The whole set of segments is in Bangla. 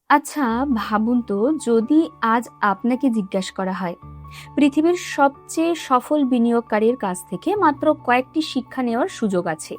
আচ্ছা, ভাবুন তো, যদি আজ আপনাকে জিজ্ঞাসা করা হয় পৃথিবীর সবচেয়ে সফল বিনিয়োগকারীর কাছ থেকে মাত্র কয়েকটি শিক্ষা নেওয়ার সুযোগ আছে,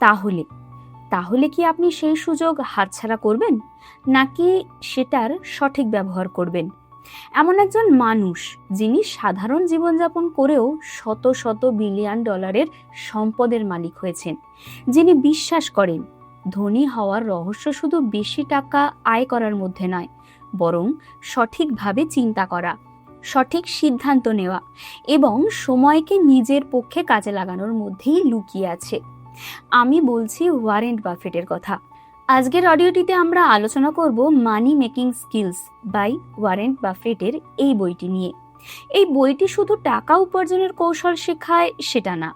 তাহলে তাহলে কি আপনি সেই সুযোগ হাতছাড়া করবেন, নাকি সেটার সঠিক ব্যবহার করবেন? এমন একজন মানুষ যিনি সাধারণ জীবনযাপন করেও শত শত বিলিয়ন ডলারের সম্পদের মালিক হয়েছেন, যিনি বিশ্বাস করেন ধনী হওয়ার রহস্য শুধু বেশি টাকা আয় করার মধ্যে নয়, বরং সঠিকভাবে চিন্তা করা, সঠিক সিদ্ধান্ত নেওয়া এবং সময়কে নিজের পক্ষে কাজে লাগানোর মধ্যেই লুকিয়ে আছে। আমি বলছি ওয়ারেন বাফেটের কথা। আজকের অডিওটিতে আমরা আলোচনা করব money making skills by Warren বাফেটের এই বইটি নিয়ে। এই বইটি শুধু টাকা উপার্জনের কৌশল শেখায় সেটা না,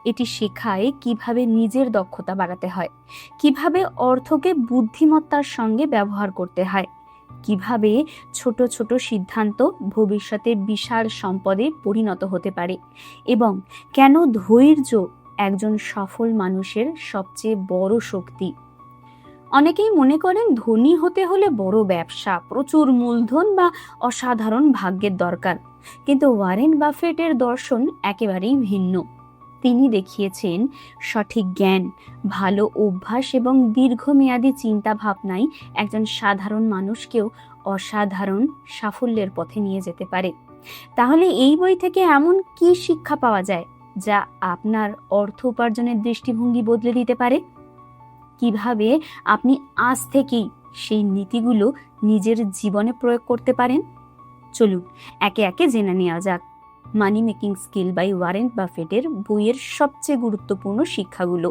এটি শেখায় কিভাবে নিজের দক্ষতা বাড়াতে হয়, কিভাবে অর্থকে বুদ্ধিমত্তার সঙ্গে ব্যবহার করতে হয়, কিভাবে ছোট ছোট সিদ্ধান্ত ভবিষ্যতে বিশাল সম্পদে পরিণত হতে পারে, এবং কেন ধৈর্য একজন সফল মানুষের সবচেয়ে বড় শক্তি। অনেকেই মনে করেন ধনী হতে হলে বড় ব্যবসা, প্রচুর মূলধন বা অসাধারণ ভাগ্যের দরকার, কিন্তু ওয়ারেন বাফেটের দর্শন একেবারেই ভিন্ন। তিনি দেখিয়েছেন সঠিক জ্ঞান, ভালো অভ্যাস এবং দীর্ঘমেয়াদী চিন্তা ভাবনাই একজন সাধারণ মানুষকেও অসাধারণ সাফল্যের পথে নিয়ে যেতে পারে। তাহলে এই বই থেকে এমন কি শিক্ষা পাওয়া যায় যা আপনার অর্থ উপার্জনের দৃষ্টিভঙ্গি বদলে দিতে পারে? কিভাবে আপনি আজ থেকেই সেই নীতিগুলো নিজের জীবনে প্রয়োগ করতে পারেন? চলুন একে একে জেনে নেওয়া যাক money making skill by Warren বাফেটের বইয়ের সবচেয়ে গুরুত্বপূর্ণ শিক্ষাগুলো।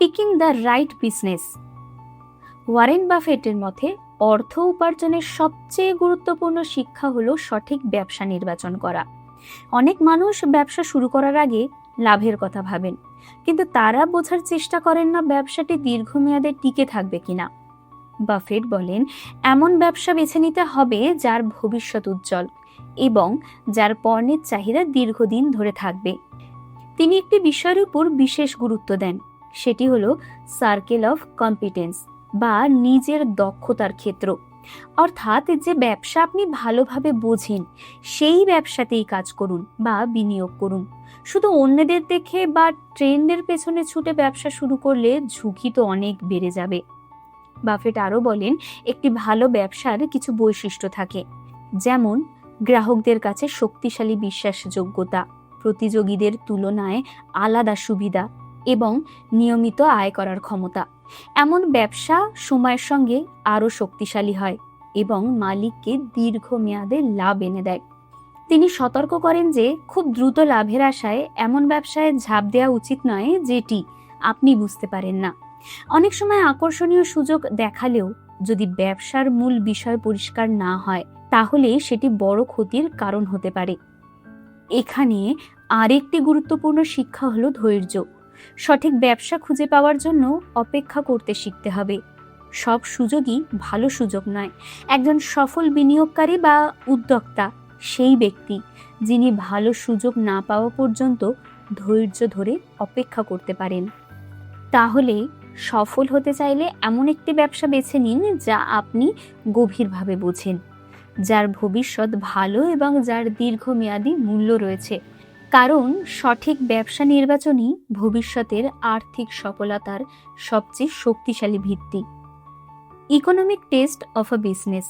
Picking the right business. Warren বাফেটের মতে অর্থ উপার্জনের সবচেয়ে গুরুত্বপূর্ণ শিক্ষা হলো সঠিক ব্যবসা নির্বাচন করা। অনেক মানুষ ব্যবসা শুরু করার আগে লাভের কথা ভাবেন, কিন্তু তারা বোঝার চেষ্টা করেন না ব্যবসাটি দীর্ঘমেয়াদে টিকে থাকবে কিনা। বাফেট বলেন, এমন ব্যবসা বেছে নিতে হবে যার ভবিষ্যৎ উজ্জ্বল এবং যার পণ্যের চাহিদা দীর্ঘদিন ধরে থাকবে। তিনি একটি বিষয়ের উপর বিশেষ গুরুত্ব দেন, সেটি হলো সার্কেল অফ কম্পিটেন্স বা নিজের দক্ষতার ক্ষেত্র। অর্থাৎ যে ব্যবসা আপনি ভালোভাবে বোঝেন সেই ব্যবসাতেই কাজ করুন বা বিনিয়োগ করুন। শুধু অন্যদের দেখে বা ট্রেন্ডের পেছনে ছুটে ব্যবসা শুরু করলে ঝুঁকি তো অনেক বেড়ে যাবে। বাফেট আরও বলেন, একটি ভালো ব্যবসার কিছু বৈশিষ্ট্য থাকে, যেমন গ্রাহকদের কাছে শক্তিশালী বিশ্বাসযোগ্যতা, প্রতিযোগীদের তুলনায় আলাদা সুবিধা এবং নিয়মিত আয় করার ক্ষমতা। এমন ব্যবসা সময়ের সঙ্গে আরও শক্তিশালী হয় এবং মালিককে দীর্ঘমেয়াদে লাভ এনে দেয়। তিনি সতর্ক করেন যে খুব দ্রুত লাভের আশায় এমন ব্যবসায় ঝাঁপ দেওয়া উচিত নয় যেটি আপনি বুঝতে পারেন না। অনেক সময় আকর্ষণীয় সুযোগ দেখালেও যদি ব্যবসার মূল বিষয় পরিষ্কার না হয় তাহলে সেটি বড় ক্ষতির কারণ হতে পারে। এখানে আরেকটি গুরুত্বপূর্ণ শিক্ষা হলো ধৈর্য। সঠিক ব্যবসা খুঁজে পাওয়ার জন্য অপেক্ষা করতে শিখতে হবে। সব সুযোগই ভালো সুযোগ নয়। একজন সফল বিনিয়োগকারী বা উদ্যোক্তা সেই ব্যক্তি যিনি ভালো সুযোগ না পাওয়া পর্যন্ত ধৈর্য ধরে অপেক্ষা করতে পারেন। তাহলে সফল হতে চাইলে এমন একটি ব্যবসা বেছে নিন যা আপনি গভীরভাবে বোঝেন, যার ভবিষ্যৎ ভালো এবং যার দীর্ঘমেয়াদী মূল্য রয়েছে। কারণ সঠিক ব্যবসা নির্বাচনই ভবিষ্যতের আর্থিক সফলতার সবচেয়ে শক্তিশালী ভিত্তি। Economic test of a business.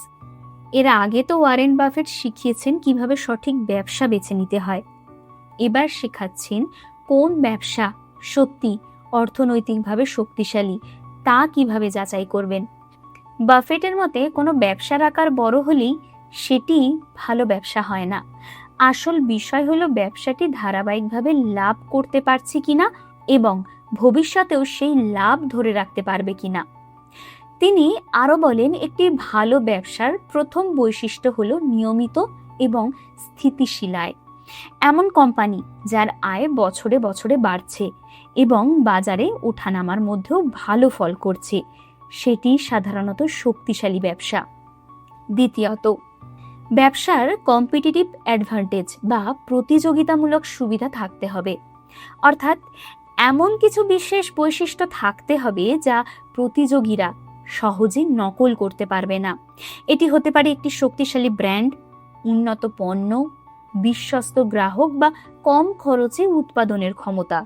এর আগে তো ওয়ারেন বাফেট শিখিয়েছেন কিভাবে সঠিক ব্যবসা বেছে নিতে হয়, এবার শেখাচ্ছেন কোন ব্যবসা সত্যি অর্থনৈতিকভাবে শক্তিশালী তা কিভাবে যাচাই করবেন। বাফেটের মতে কোনো ব্যবসার আকার বড় হলেই সেটি ভালো ব্যবসা হয় না। আসল বিষয় হলো ব্যবসাটি ধারাবাহিকভাবে লাভ করতে পারছে কিনা এবং ভবিষ্যতেও সেই লাভ ধরে রাখতে পারবে কিনা। তিনি আরো বলেন, একটি ভালো ব্যবসার প্রথম বৈশিষ্ট্য হলো নিয়মিত এবং স্থিতিশীল আয়। এমন কোম্পানি যার আয় বছরে বছরে বাড়ছে এবং বাজারে ওঠানামার মধ্যেও ভালো ফল করছে, সেটি সাধারণত শক্তিশালী ব্যবসা। দ্বিতীয়ত, ব্যবসার কম্পিটিটিভ অ্যাডভান্টেজ বা প্রতিযোগিতামূলক সুবিধা থাকতে হবে। অর্থাৎ এমন কিছু বিশেষ বৈশিষ্ট্য থাকতে হবে যা প্রতিযোগীরা সহজে নকল করতে পারবে না। এটি হতে পারে একটি শক্তিশালী ব্র্যান্ড, উন্নত পণ্য, বিশ্বস্ত গ্রাহক বা কম খরচে উৎপাদনের ক্ষমতা।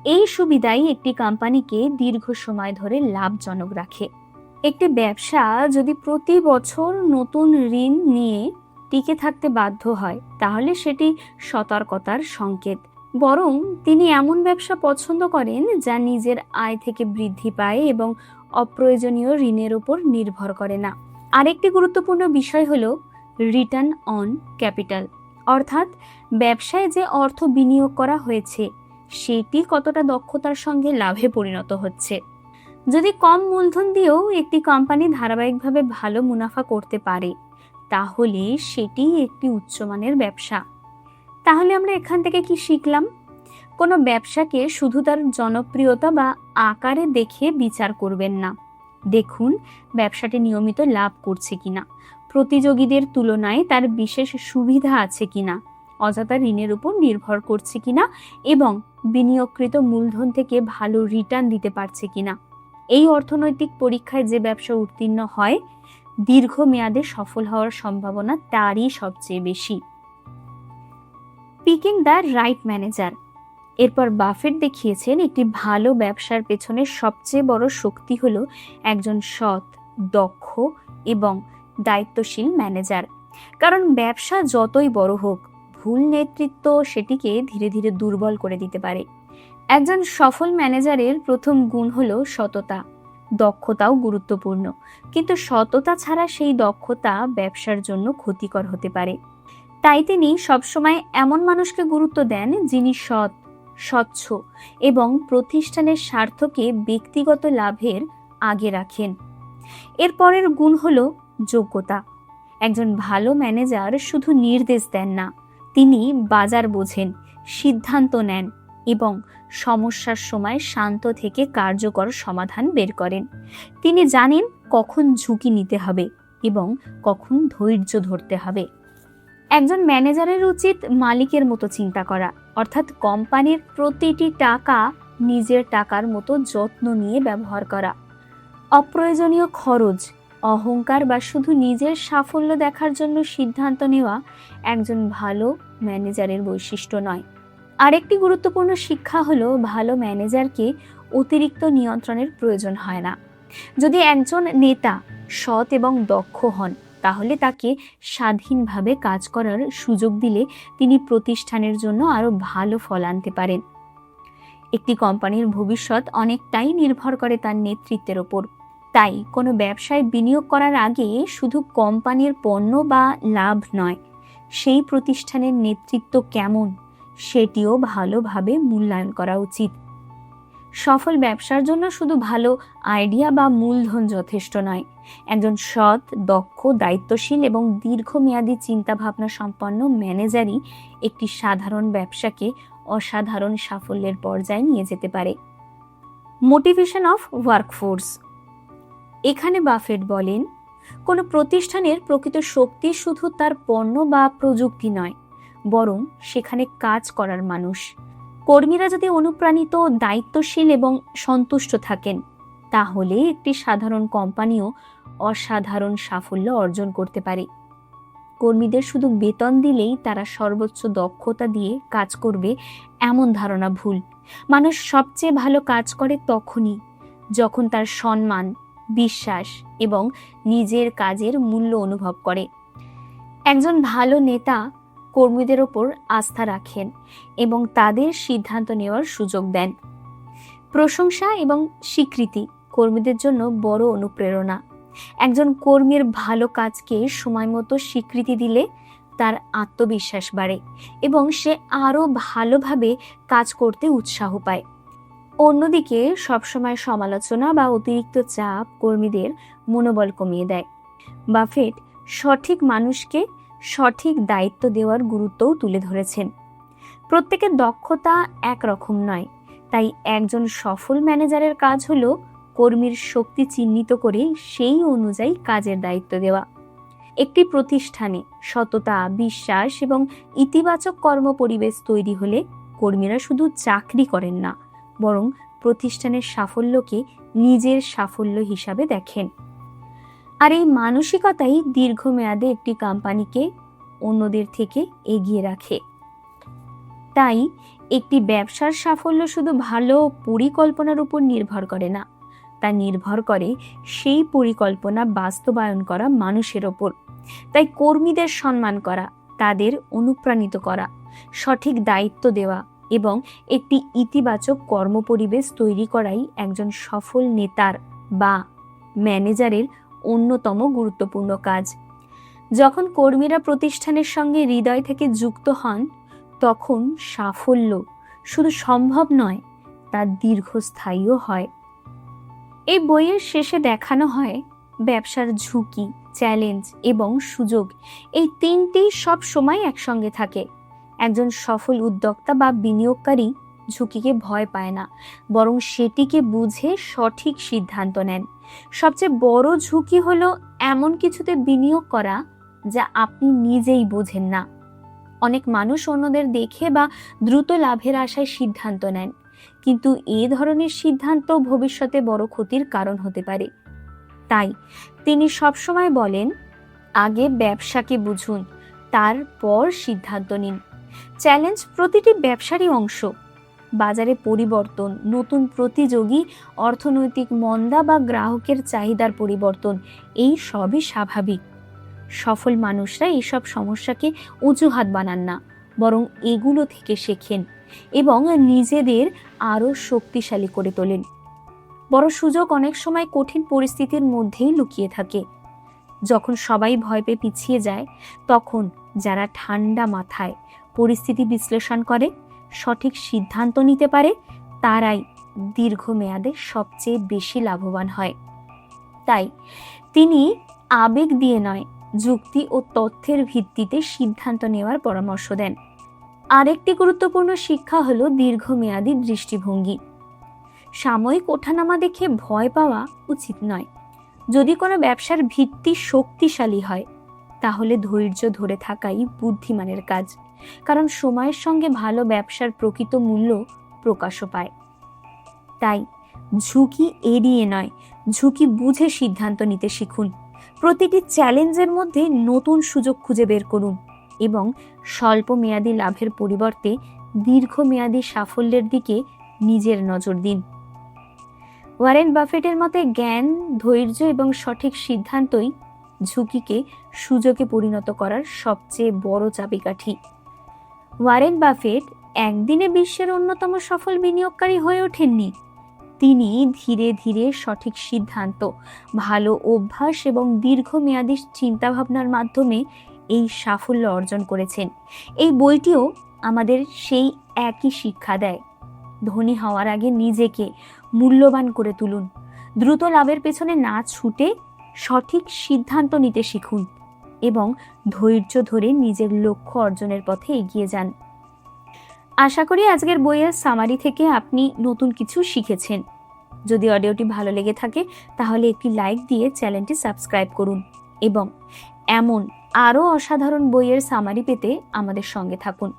এই সুবিধাই একটি কোম্পানিকে দীর্ঘ সময় ধরে লাভজনক রাখে। একটি ব্যবসা যদি প্রতি বছর নতুন ঋণ নিয়ে টিকে থাকতে বাধ্য হয়, তাহলে সেটি সতর্কতার সংকেত। বরং তিনি এমন ব্যবসা পছন্দ করেন যা নিজের আয় থেকে বৃদ্ধি পায় এবং অপ্রয়োজনীয় ঋণের উপর নির্ভর করে না। আরেকটি গুরুত্বপূর্ণ বিষয় হলো রিটার্ন অন ক্যাপিটাল, অর্থাৎ ব্যবসায় যে অর্থ বিনিয়োগ করা হয়েছে সেটি কতটা দক্ষতার সঙ্গে লাভে পরিণত হচ্ছে। যদি কম মূলধন দিয়েও একটি কোম্পানি ধারাবাহিকভাবে ভালো মুনাফা করতে পারে, তাহলে সেটি একটি উচ্চমানের ব্যবসা। তাহলে আমরা এখান থেকে কি শিখলাম? কোনো ব্যবসাকে শুধু তার জনপ্রিয়তা বা আকারে দেখে বিচার করবেন না। দেখুন ব্যবসাটি নিয়মিত লাভ করছে কিনা, প্রতিযোগীদের তুলনায় তার বিশেষ সুবিধা আছে কিনা, অযথা ঋণের উপর নির্ভর করছে কিনা এবং বিনিয়োগকৃত মূলধন থেকে ভালো রিটার্ন দিতে পারছে কিনা। এই অর্থনৈতিক পরীক্ষায় যে ব্যবসা উত্তীর্ণ হয়, দীর্ঘমেয়াদে সফল হওয়ার সম্ভাবনা তারই সবচেয়ে বেশি। Picking the right manager. এরপর বাফেট দেখিয়েছেন একটি ভালো ব্যবসার পেছনে সবচেয়ে বড় শক্তি হলো একজন সৎ, দক্ষ এবং দায়িত্বশীল ম্যানেজার। কারণ ব্যবসা যতই বড় হোক, ভুল নেতৃত্ব সেটিকে ধীরে ধীরে দুর্বল করে দিতে পারে। একজন সফল ম্যানেজারের প্রথম গুণ হলো সততা। দক্ষতাও গুরুত্বপূর্ণ, কিন্তু সততা ছাড়া সেই দক্ষতা ব্যবসার জন্য ক্ষতিকর হতে পারে। তাই তিনি সবসময় এমন মানুষকে গুরুত্ব দেন যিনি সৎ, স্বচ্ছ এবং প্রতিষ্ঠানের স্বার্থকে ব্যক্তিগত লাভের আগে রাখেন। এর পরের গুণ হলো যোগ্যতা। একজন ভালো ম্যানেজার শুধু নির্দেশ দেন না, তিনি বাজার বোঝেন, সিদ্ধান্ত নেন এবং সমস্যার সময় শান্ত থেকে কার্যকর সমাধান বের করেন। তিনি জানেন কখন ঝুঁকি নিতে হবে এবং কখন ধৈর্য ধরতে হবে। একজন ম্যানেজারের উচিত মালিকের মতো চিন্তা করা, অর্থাৎ কোম্পানির প্রতিটি টাকা নিজের টাকার মতো যত্ন নিয়ে ব্যবহার করা। অপ্রয়োজনীয় খরচ, অহংকার বা শুধু নিজের সাফল্য দেখার জন্য সিদ্ধান্ত নেওয়া একজন ভালো ম্যানেজারের বৈশিষ্ট্য নয়। আরেকটি গুরুত্বপূর্ণ শিক্ষা হলো ভালো ম্যানেজারকে অতিরিক্ত নিয়ন্ত্রণের প্রয়োজন হয় না। যদি একজন নেতা সৎ এবং দক্ষ হন, তাহলে তাকে স্বাধীনভাবে কাজ করার সুযোগ দিলে তিনি প্রতিষ্ঠানের জন্য আরো ভালো ফল আনতে পারেন। একটি কোম্পানির ভবিষ্যৎ অনেকটাই নির্ভর করে তার নেতৃত্বের ওপর। তাই কোনো ব্যবসায় বিনিয়োগ করার আগে শুধু কোম্পানির পণ্য বা লাভ নয়, সেই প্রতিষ্ঠানের নেতৃত্ব কেমন সেটিও ভালোভাবে মূল্যায়ন করা উচিত। সফল ব্যবসার জন্য শুধু ভালো আইডিয়া বা মূলধন যথেষ্ট নয়। একজন সৎ, দক্ষ, দায়িত্বশীল এবং দীর্ঘমেয়াদী চিন্তাভাবনা সম্পন্ন ম্যানেজারই একটি সাধারণ ব্যবসাকে অসাধারণ সাফল্যের পর্যায়ে নিয়ে যেতে পারে। Motivation of workforce. এখানে বাফেট বলেন, কোনো প্রতিষ্ঠানের প্রকৃত শক্তি শুধু তার পণ্য বা প্রযুক্তি নয়, বরং সেখানে কাজ করার মানুষ। কর্মীরা যদি অনুপ্রাণিত, দায়িত্বশীল এবং সন্তুষ্ট থাকেন, তাহলে একটি সাধারণ কোম্পানিও অসাধারণ সাফল্য অর্জন করতে পারে। কর্মীদের শুধু বেতন দিলেই তারা সর্বোচ্চ দক্ষতা দিয়ে কাজ করবে, এমন ধারণা ভুল। মানুষ সবচেয়ে ভালো কাজ করে তখনই যখন তার সম্মান, বিশ্বাস এবং নিজের কাজের মূল্য অনুভব করে। একজন ভালো নেতা কর্মীদের ওপর আস্থা রাখেন এবং তাদের সিদ্ধান্ত নেওয়ার সুযোগ দেন। প্রশংসা এবং স্বীকৃতি কর্মীদের জন্য বড় অনুপ্রেরণা। একজন কর্মীর ভালো কাজকে সময়মতো স্বীকৃতি দিলে তার আত্মবিশ্বাস বাড়ে এবং সে আরো ভালোভাবে কাজ করতে উৎসাহ পায়। অন্যদিকে সবসময় সমালোচনা বা অতিরিক্ত চাপ কর্মীদের মনোবল কমিয়ে দেয়। বাফেট সঠিক মানুষকে সঠিক দায়িত্ব দেওয়ার গুরুত্বও তুলে ধরেছেন। প্রত্যেকের দক্ষতা একরকম নয়, তাই একজন সফল ম্যানেজারের কাজ হলো কর্মীর শক্তি চিহ্নিত করে সেই অনুযায়ী কাজের দায়িত্ব দেওয়া। একটি প্রতিষ্ঠানে সততা, বিশ্বাস এবং ইতিবাচক কর্মপরিবেশ তৈরি হলে কর্মীরা শুধু চাকরি করেন না, বরং প্রতিষ্ঠানের সাফল্যকে নিজের সাফল্য হিসাবে দেখেন। আর এই মানসিকতাই দীর্ঘমেয়াদে একটি কোম্পানিকে অন্যদের থেকে এগিয়ে রাখে। তাই একটি ব্যবসার সাফল্য শুধু ভালো পরিকল্পনার উপর নির্ভর করে না, তা নির্ভর করে সেই পরিকল্পনা বাস্তবায়ন করা মানুষের ওপর। তাই কর্মীদের সম্মান করা, তাদের অনুপ্রাণিত করা, সঠিক দায়িত্ব দেওয়া এবং একটি ইতিবাচক কর্মপরিবেশ তৈরি করাই একজন সফল নেতার বা ম্যানেজারের অন্যতম গুরুত্বপূর্ণ কাজ। যখন কর্মীরা প্রতিষ্ঠানের সঙ্গে হৃদয় থেকে যুক্ত হন, তখন সাফল্য শুধু সম্ভব নয়, তা দীর্ঘস্থায়ীও হয়। এই বইয়ের শেষে দেখানো হয় ব্যবসার ঝুঁকি, চ্যালেঞ্জ এবং সুযোগ, এই তিনটি সব সময় একসঙ্গে থাকে। একজন সফল উদ্যোক্তা বা বিনিয়োগকারী ঝুঁকিকে ভয় পায় না, বরং সেটিকে বুঝে সঠিক সিদ্ধান্ত নেন। সবচেয়ে বড় ঝুঁকি হলো এমন কিছুতে বিনিয়োগ করা যা আপনি নিজেই বোঝেন না। অনেক মানুষ অন্যদের দেখে বা দ্রুত লাভের আশায় সিদ্ধান্ত নেন, কিন্তু এ ধরনের সিদ্ধান্ত ভবিষ্যতে বড় ক্ষতির কারণ হতে পারে। তাই তিনি সবসময় বলেন, আগে ব্যবসাকে বুঝুন, তারপর সিদ্ধান্ত নিন। চ্যালেঞ্জ প্রতিটি ব্যবসারই অংশ। বাজারে পরিবর্তন, নতুন প্রতিযোগী, অর্থনৈতিক মন্দা বা গ্রাহকের চাহিদার পরিবর্তন, এই সবই স্বাভাবিক। সফল মানুষরা এইসব সমস্যাকে অজুহাত বানান না, বরং এগুলো থেকে শেখেন এবং নিজেদের আরো শক্তিশালী করে তোলেন। বড় সুযোগ অনেক সময় কঠিন পরিস্থিতির মধ্যেই লুকিয়ে থাকে। যখন সবাই ভয় পেয়ে পিছিয়ে যায়, তখন যারা ঠান্ডা মাথায় পরিস্থিতি বিশ্লেষণ করে, সঠিক সিদ্ধান্ত নিতে পারে, তারাই দীর্ঘমেয়াদে সবচেয়ে বেশি লাভবান হয়। তাই তিনি আবেগ দিয়ে নয়, যুক্তি ও তথ্যের ভিত্তিতে সিদ্ধান্ত নেওয়ার পরামর্শ দেন। আরেকটি গুরুত্বপূর্ণ শিক্ষা হলো দীর্ঘমেয়াদী দৃষ্টিভঙ্গি। সাময়িক ওঠানামা দেখে ভয় পাওয়া উচিত নয়। যদি কোনো ব্যবসার ভিত্তি শক্তিশালী হয়, তাহলে ধৈর্য ধরে থাকাই বুদ্ধিমানের কাজ, কারণ সময়ের সঙ্গে ভালো ব্যবসার প্রকৃত মূল্য প্রকাশও পায়। তাই ঝুঁকি এড়িয়ে নয়, ঝুঁকি বুঝে সিদ্ধান্ত নিতে শিখুন। প্রতিটি চ্যালেঞ্জের মধ্যে নতুন সুযোগ খুঁজে বের করুন এবং স্বল্প মেয়াদী লাভের পরিবর্তে দীর্ঘমেয়াদী সাফল্যের দিকে নিজের নজর দিন। ওয়ারেন বাফেটের মতে জ্ঞান, ধৈর্য এবং সঠিক সিদ্ধান্তই ঝুঁকিকে সুযোগে পরিণত করার সবচেয়ে বড় চাবিকাঠি। ওয়ারেন বাফেট একদিনে বিশ্বের অন্যতম সফল বিনিয়োগকারী হয়ে ওঠেননি। তিনি ধীরে ধীরে সঠিক সিদ্ধান্ত, ভালো অভ্যাস এবং দীর্ঘমেয়াদী চিন্তাভাবনার মাধ্যমে এই সাফল্য অর্জন করেছেন। এই বইটিও আমাদের সেই একই শিক্ষা দেয়। ধনী হওয়ার আগে নিজেকে মূল্যবান করে তুলুন। দ্রুত লাভের পেছনে না ছুটে সঠিক সিদ্ধান্ত নিতে শিখুন এবং ধৈর্য ধরে নিজের লক্ষ্য অর্জনের পথে এগিয়ে যান। আশা করি আজকের বইয়ের সামারি থেকে আপনি নতুন কিছু শিখেছেন। যদি অডিওটি ভালো লেগে থাকে, তাহলে একটি লাইক দিয়ে চ্যানেলটি সাবস্ক্রাইব করুন এবং এমন আরও অসাধারণ বইয়ের সামারি পেতে আমাদের সঙ্গে থাকুন।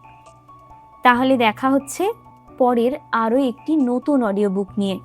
তাহলে দেখা হচ্ছে পরের আরও একটি নতুন অডিও বুক নিয়ে।